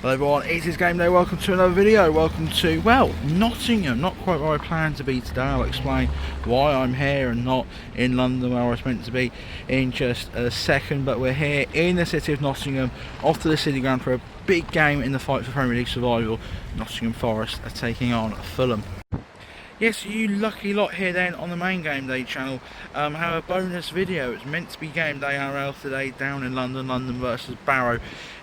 Hello everyone, it is Game Day. Welcome to another video. Welcome to, well, Nottingham. Not quite where I planned to be today. I'll explain why I'm here and not in London where I was meant to be in just a second. But we're here in the city of Nottingham, off to the City Ground for a big game in the fight for Premier League survival. Nottingham Forest are taking on Fulham. Yes, you lucky lot here then on the main Game Day channel have a bonus video. It's meant to be Game Day RL today down in London versus Barrow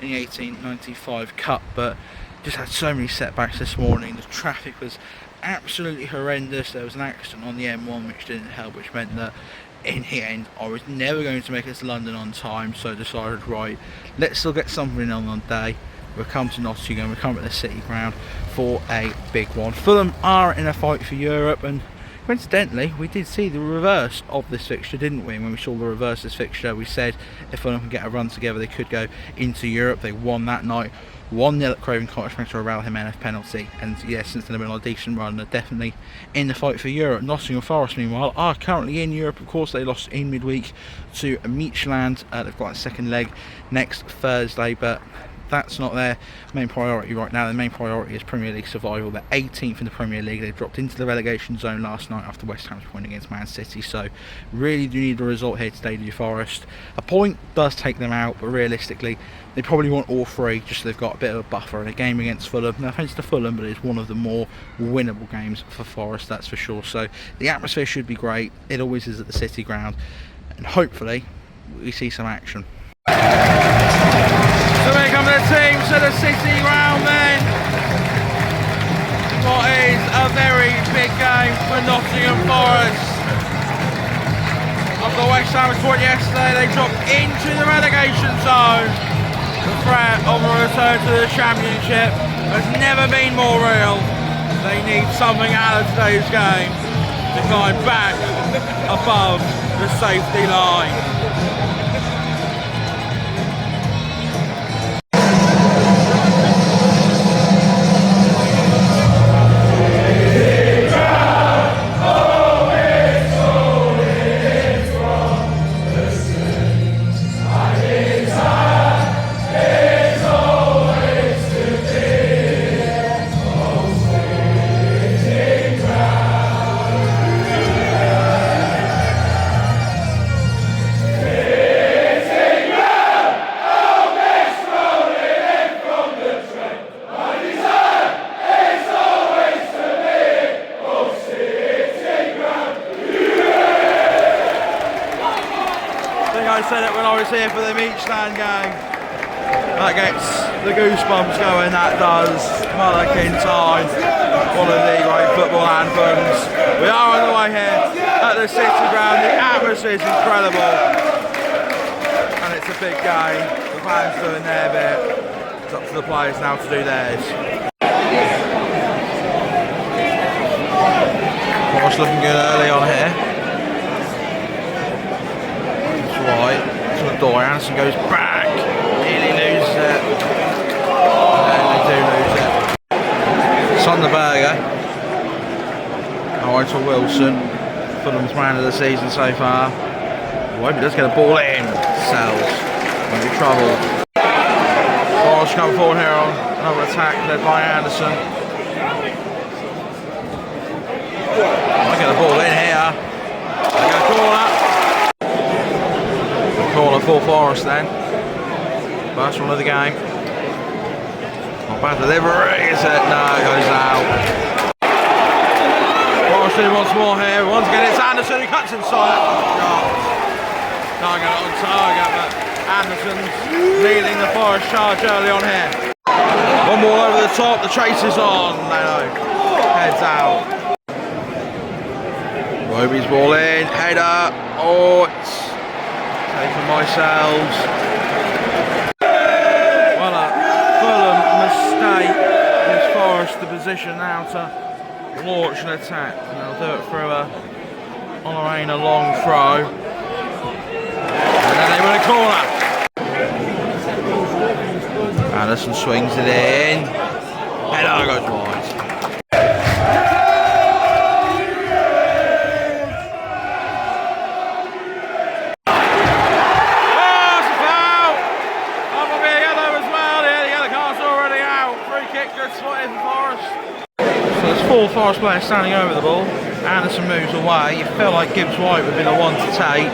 in the 1895 Cup, but just had so many setbacks this morning. The traffic was absolutely horrendous. There was an accident on the M1 which didn't help, which meant that in the end I was never going to make it to London on time, so I decided, right, let's still get something on the day. We'll come to Nottingham, we'll come to the City Ground for a big one. Fulham are in a fight for Europe, and coincidentally we did see the reverse of this fixture, didn't we? When we saw the reverse of this fixture, we said if Fulham can get a run together they could go into Europe. They won that night, 1-0 at Craven Cottage thanks to a Raul Jimenez penalty, and yeah, since then they've been on a decent run. They're definitely in the fight for Europe. Nottingham Forest meanwhile are currently in Europe. Of course, they lost in midweek to Midtjylland. They've got a second leg next Thursday, but that's not their main priority right now. Their main priority is Premier League survival. They're 18th in the Premier League. They dropped into the relegation zone last night after West Ham's point against Man City, so really do need a result here today to your Forest. A point does take them out, but realistically they probably want all three, just so they've got a bit of a buffer in a game against Fulham. No offence to Fulham, but it's one of the more winnable games for Forest, that's for sure. So the atmosphere should be great. It always is at the City Ground, and hopefully we see some action. So here come the team to the City Ground then. What is a very big game for Nottingham Forest. After West Ham's point yesterday, they dropped into the relegation zone. The threat of a return to the Championship has never been more real. They need something out of today's game to climb back above the safety line. I said it when I was here for the Midtjylland game. That gets the goosebumps going, that does. Mother King time, one of the great football anthems. We are on the way here at the City Ground. The atmosphere is incredible, and it's a big game. The fans doing their bit. It's up to the players now to do theirs. Forest looking good early on here. Right, to the door, Anderson goes back, nearly loses it, and they do lose it. Sunderberger, to Wilson, Fulham's man of the season so far. I hope he does get a ball in, Sells, won't be trouble. Forest come forward here on another attack led by Anderson. Might get a ball in here, they go corner. Corner for Forest then. First one of the game. Not bad delivery, is it? No, it goes out. Forest in once more here. Once again it's Anderson who cuts inside. Can't get it on target, but Anderson's leading the Forest charge early on here. One ball over the top, the chase is on. No, heads out. Roby's ball in, header. Oh, it's for myself. Well, a Fulham mistake gives Forest the position now to launch an attack. And they'll do it through a Olorena long throw. And then they win a corner. Anderson swings it in. Header goes wide. kick, good spot in for Forest. So there's 4 Forest players standing over the ball. Anderson moves away. You feel like Gibbs White would be the one to take.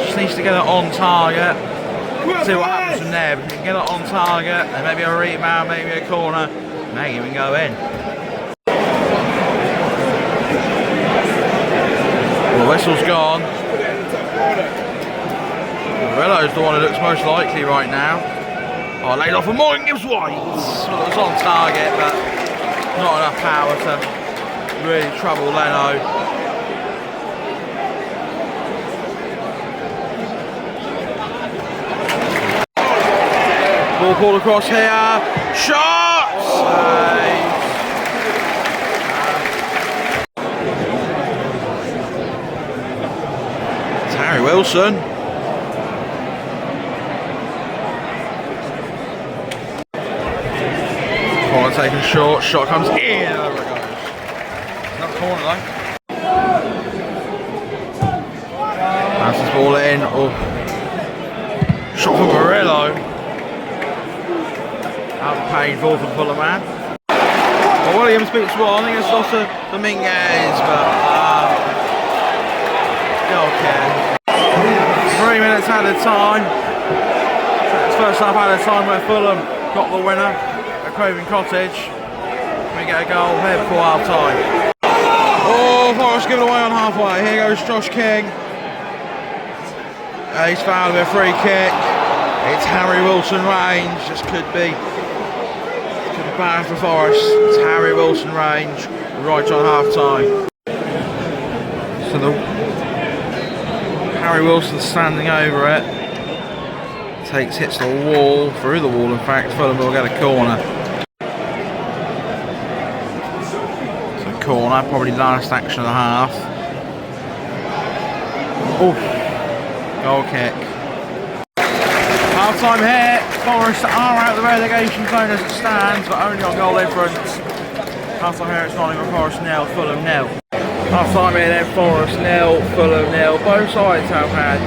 Just needs to get it on target. See what happens from there. But if you can get it on target, then maybe a rebound, maybe a corner, maybe even go in. Well, the whistle's gone. Morello's the one who looks most likely right now. Oh, laid off a Morgan Gibbs White. Well, it was on target, but not enough power to really trouble Leno. Ball pulled across here. Shots! It's Harry Wilson. Corner taken short. Shot comes in. Over it goes. Not corner though. Passes ball in. Oh. Shot from Morello. Painful for Fulham man. Well, Williams beats one. I think it's lost to Dominguez, but okay. 3 minutes out of time. It's first half out of time where Fulham got the winner at Craven Cottage. We get a goal here before half time. Oh, Forest give it away on halfway. Here goes Josh King. He's fouled with a free kick. It's Harry Wilson range. This could be bad for Forest. It's Harry Wilson range right on half time. So the Harry Wilson standing over it. Hits the wall, through the wall in fact. Fulham will get a corner. So corner, probably last action of the half. Oof. Goal kick. Half time here. Forest are out of the relegation zone as it stands, but only on goal difference. Half time here, it's Nottingham Forest 0, Fulham 0. Half time here then, Forest 0, Fulham 0. Both sides have had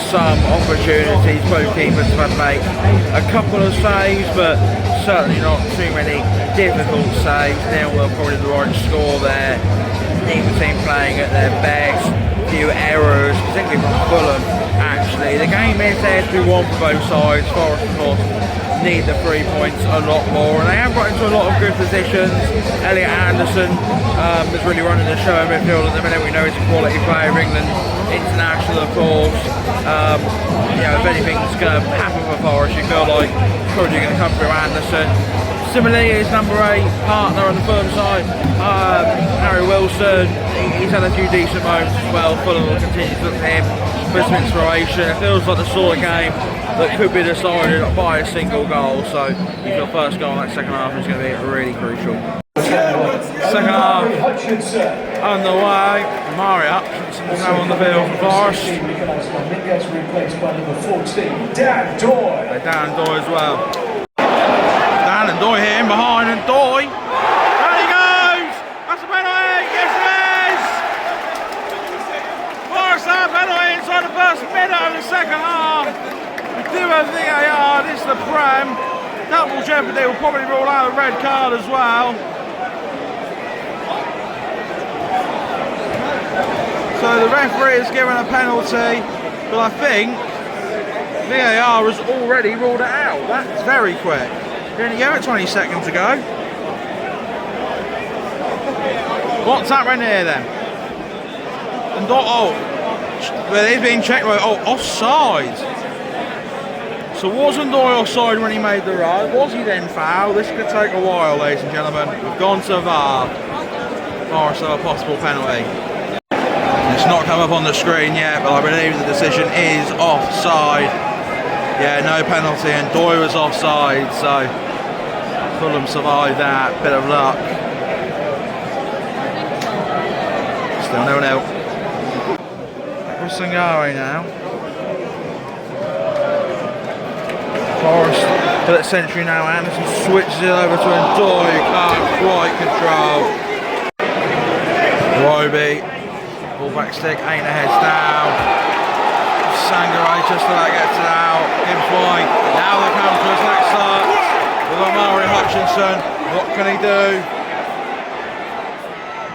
some opportunities. Both keepers have made a couple of saves, but certainly not too many difficult saves. 0-0 probably the right score there. Neither team playing at their best. Few errors, particularly from Fulham. Actually, the game is there to be won for both sides. Forest, of course, need the 3 points a lot more, and they have got into a lot of good positions. Elliot Anderson is really running the show in midfield at the minute. We know he's a quality player of England, international, of course. You know, if anything's going to happen for Forest, you feel like it's probably going to come through Anderson. Similarly, his number 8 partner on the Fulham side, Harry Wilson, he's had a few decent moments as well. Fulham will continue to look to him for some inspiration. It feels like the sort of game that could be decided by a single goal, so if your first goal in that second half is going to be really crucial. Second half underway. Mari Hutchinson's now on the field for Forest. Dan Doy as well. Dan and Doy here in behind, and Doy, there he goes! That's a penalty! Yes it is! Forest have penalty inside the first minute of the second half. We do have VAR, this is the Prem. Double jeopardy will probably rule out a red card as well. So the referee has given a penalty, but I think VAR has already ruled it out. That's very quick. You only gave it 20 seconds to go. What's happening here then? And oh, well, he's being checked. Oh, offside. So wasn't Doy offside when he made the run? Was he then fouled? This could take a while, ladies and gentlemen. We've gone to VAR. Forest have a possible penalty. It's not come up on the screen yet, but I believe the decision is offside. Yeah, no penalty, and Doy was offside, so Fulham survived that. Bit of luck. Still 0-0. Sangare now. Forest to that century now. Anderson switches it over to Doy. Can't quite control. Roby. Ball back stick, ain't the heads down. Sangare just so that gets it out. Gibbs White. Now the counter as that starts with Omari Hutchinson. What can he do?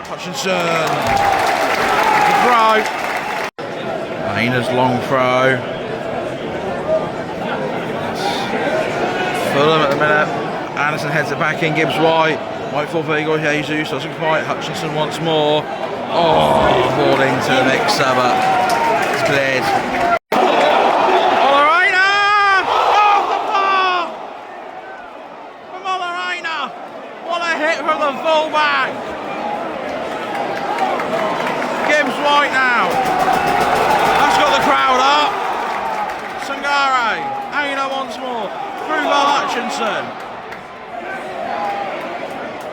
Hutchinson. Throw. Aina's long throw. Fulham at the minute. Anderson heads it back in. Gibbs White. White for Vigo Jesus. Doesn't quite. Hutchinson once more. Oh, ball into the mixer, but it's cleared. From the fullback. Gibbs White now. That's got the crowd up. Sangare. Aina once more. Through by Hutchinson.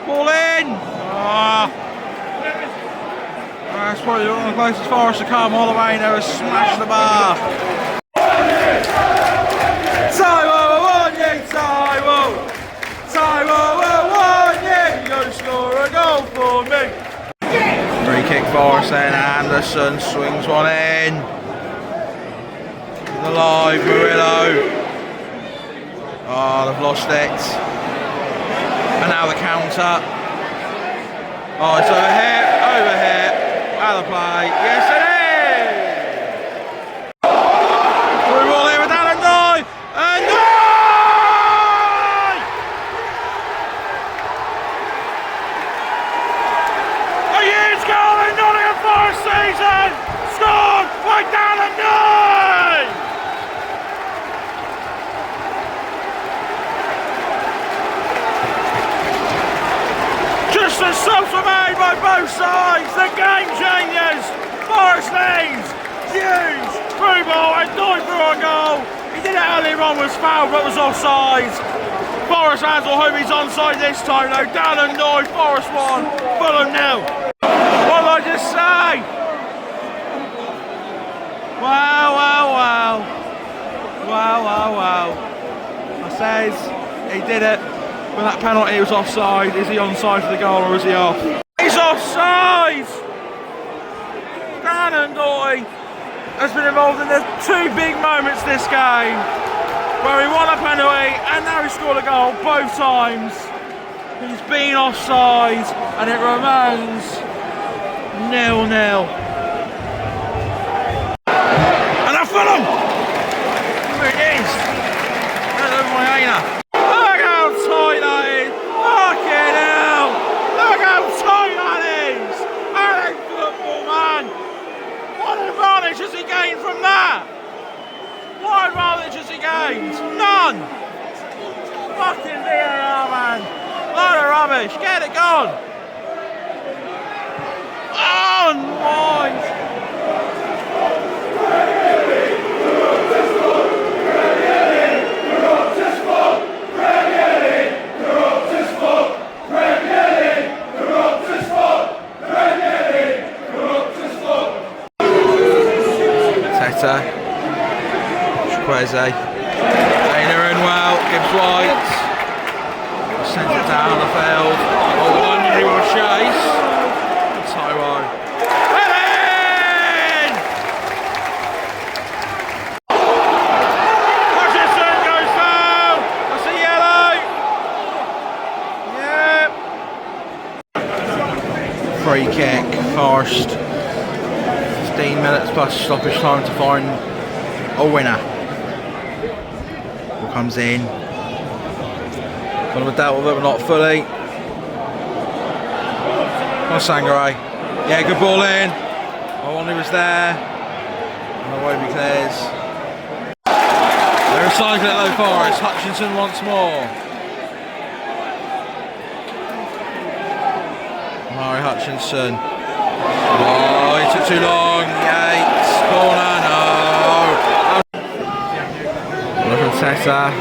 Ball in. That's probably one of the closest Forest to come. All the way now has smashed the bar. Score a goal for me. Free kick Forest then. Anderson swings one in. The live Murillo. Oh, they've lost it. And now the counter. Oh, it's over here. Out of play. Yes, it is. Through ball here with Alan Nye. And Nottingham Forest season, scored by Alan Nye! Just as subs were made by both sides, the game changes. Forest leads, huge through ball and Nye through a goal. He did it earlier on, was fouled but was offside. Forest fans will hope he's onside this time though. Alan Nye, Forest 1, Fulham 0. What did I just say? Wow. I says he did it. When that penalty was offside, is he onside for the goal or is he off? He's offside! Dan and Doy has been involved in the two big moments this game where he won a penalty and now he scored a goal both times. He's been offside and it remains 0-0. And a Fulham! There it is. That's over my Aina. Look how tight that is. Fucking hell. Look how tight that is. Alex football, man. What advantage has he gained from that? What advantage has he gained? None. Fucking VAR, man. Load of rubbish. Get it gone. Oh, nice! Teta, Chukwueze, Aina in well, Gibbs White, sends it down the field. Oh, one will chase. Taiwo. In! Hutchinson goes down. That's a yellow. Yep. Free kick, Forest. 15 minutes plus stoppage time to find a winner. Ball comes in. Fulham have dealt with it, but not fully. Sangare. Yeah, good ball in. Only was there. And away we clears. They're recycling it though, Forest. Hutchinson once more. Murray Hutchinson. Oh, he took too long. Yates. Corner, no. Look at Teta.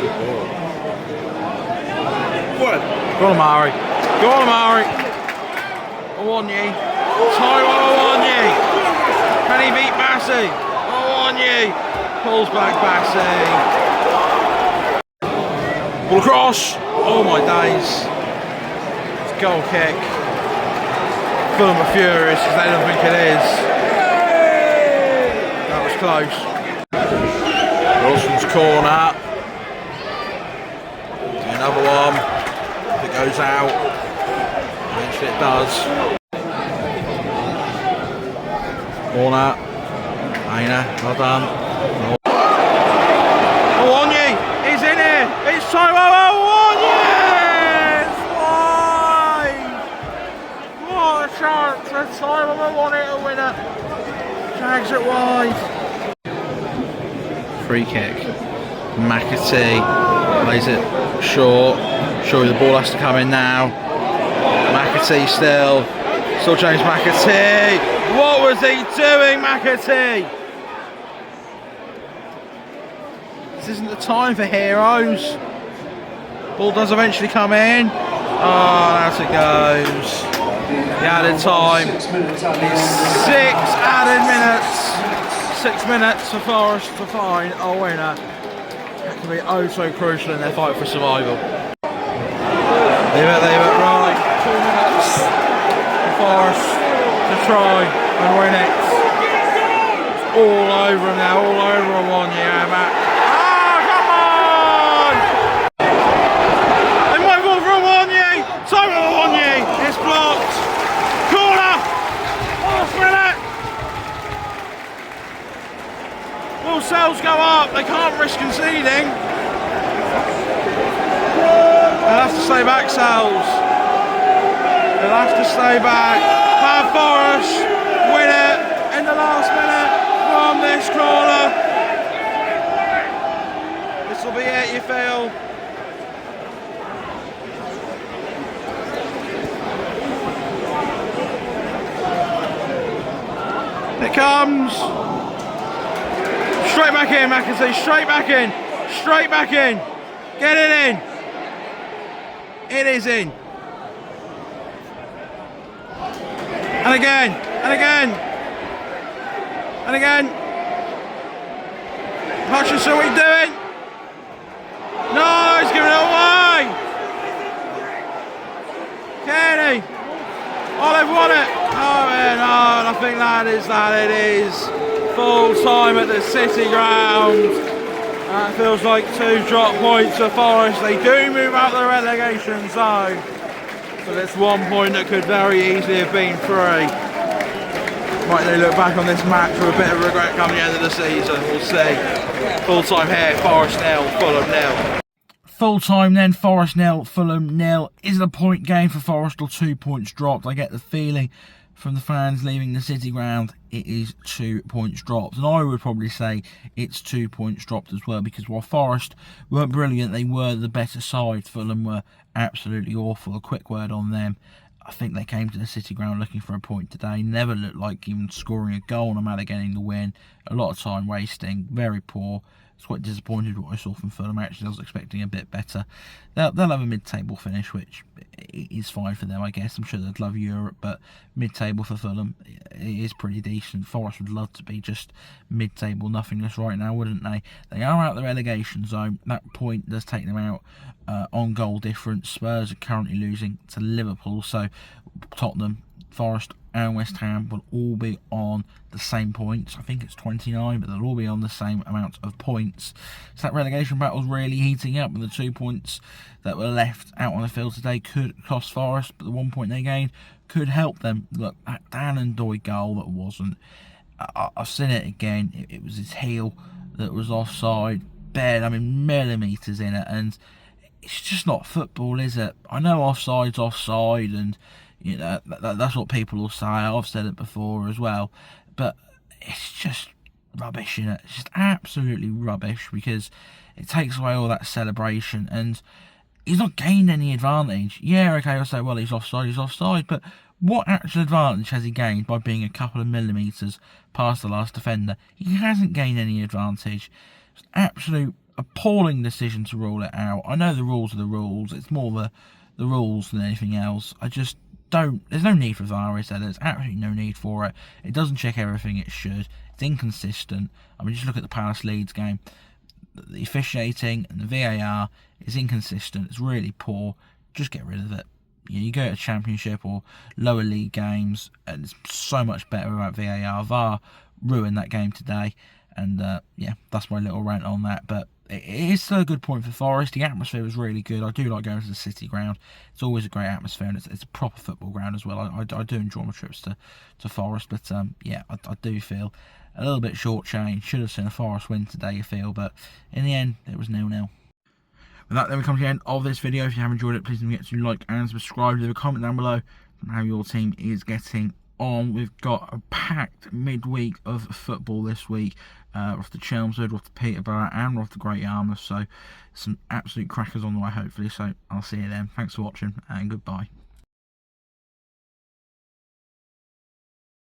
Go on, Murray. Go on, Murray. Owanyi, Taiwo Owanyi, can he beat Bassey? Owanyi, pulls back Bassey. Ball across, oh my days. It's a goal kick. Fulham are furious because they don't think it is. That was close. Wilson's corner. Another one. goes out. Eventually it does. Warner. Aina, well done. Awonyi is in here. It's time. Awonyi! It's wide. What a chance for Simon Awonyi to win it. Drags it wide. Free kick. McAtee plays it short. Surely the ball has to come in now. McAtee still James McAtee. What was he doing, McAtee? This isn't the time for heroes. Ball does eventually come in. Oh, out it goes. The added time is 6 added minutes. 6 minutes for Forest to find a winner. That can be oh so crucial in their fight for survival. Leave it, right. 2 minutes for Forest to try and win it. It's all over him now, all over him on you, Matt. Oh, come on! They might go for Awonyi. Simon Awonyi. It's blocked. Corner. Oh, it. Will Sells go up? They can't risk conceding. They'll have to stay back, Sells. They'll have to stay back. Have Forest win it in the last minute from this corner. This will be it, you feel. It comes. Straight back in, McAtee. Straight back in. Straight back in. Get it in. It is in. And again. And again. And again. Hutchinson, what are you doing? No, he's giving it away. Kenny. Olive won it. Oh, yeah, no, and I think that it is full time at the City ground. That feels like 2 drop points for Forest. They do move out the relegation zone, but it's 1 point that could very easily have been 3. Might they look back on this match with a bit of regret come the end of the season? We'll see. Full time here, Forest 0, Fulham 0. Full time then, Forest 0, Fulham 0. Is it a point game for Forest or 2 points dropped? I get the feeling from the fans leaving the City ground it is 2 points dropped, and I would probably say it's 2 points dropped as well, because while Forest weren't brilliant, they were the better side. Fulham were absolutely awful. A quick word on them: I think they came to the City ground looking for a point today. Never looked like even scoring a goal, no matter getting the win. A lot of time wasting, very poor. I was quite disappointed with what I saw from Fulham. Actually, I was expecting a bit better. They'll have a mid-table finish, which is fine for them, I guess. I'm sure they'd love Europe, but mid-table for Fulham is pretty decent. Forest would love to be just mid-table nothingness right now, wouldn't they? They are out the relegation zone. That point does take them out on goal difference. Spurs are currently losing to Liverpool, so Tottenham, Forest and West Ham will all be on the same points. I think it's 29, but they'll all be on the same amount of points. So that relegation battle's really heating up, and the 2 points that were left out on the field today could cost Forest, but the 1 point they gained could help them. Look, that Dan and Doy goal that wasn't, I've seen it again. It was his heel that was offside, millimetres in it, and it's just not football, is it? I know offside's offside, and you know, that's what people will say. I've said it before as well. But it's just rubbish, innit? It's just absolutely rubbish, because it takes away all that celebration, and he's not gained any advantage. Yeah, okay, I'll say, well, he's offside. But what actual advantage has he gained by being a couple of millimetres past the last defender? He hasn't gained any advantage. It's an absolute appalling decision to rule it out. I know the rules are the rules. It's more the rules than anything else. There's no need for VAR, is there? There's absolutely no need for it. It doesn't check everything it should. It's inconsistent. I mean, just look at the Palace Leeds game. The officiating and the VAR is inconsistent. It's really poor. Just get rid of it. You go to Championship or lower league games, and it's so much better without VAR. VAR ruined that game today, and yeah, that's my little rant on that. But it is still a good point for Forest. The atmosphere was really good. I do like going to the City ground. It's always a great atmosphere, and it's a proper football ground as well. I do enjoy my trips to Forest, but yeah, I do feel a little bit shortchanged. Should have seen a Forest win today, I feel, but in the end, it was 0-0. With that, then we come to the end of this video. If you have enjoyed it, please don't forget to like and subscribe. Leave a comment down below on how your team is getting on. We've got a packed midweek of football this week. We're off to Chelmsford, we're off to Peterborough, and we're off to Great Yarmouth. So some absolute crackers on the way, hopefully. So I'll see you then. Thanks for watching, and goodbye.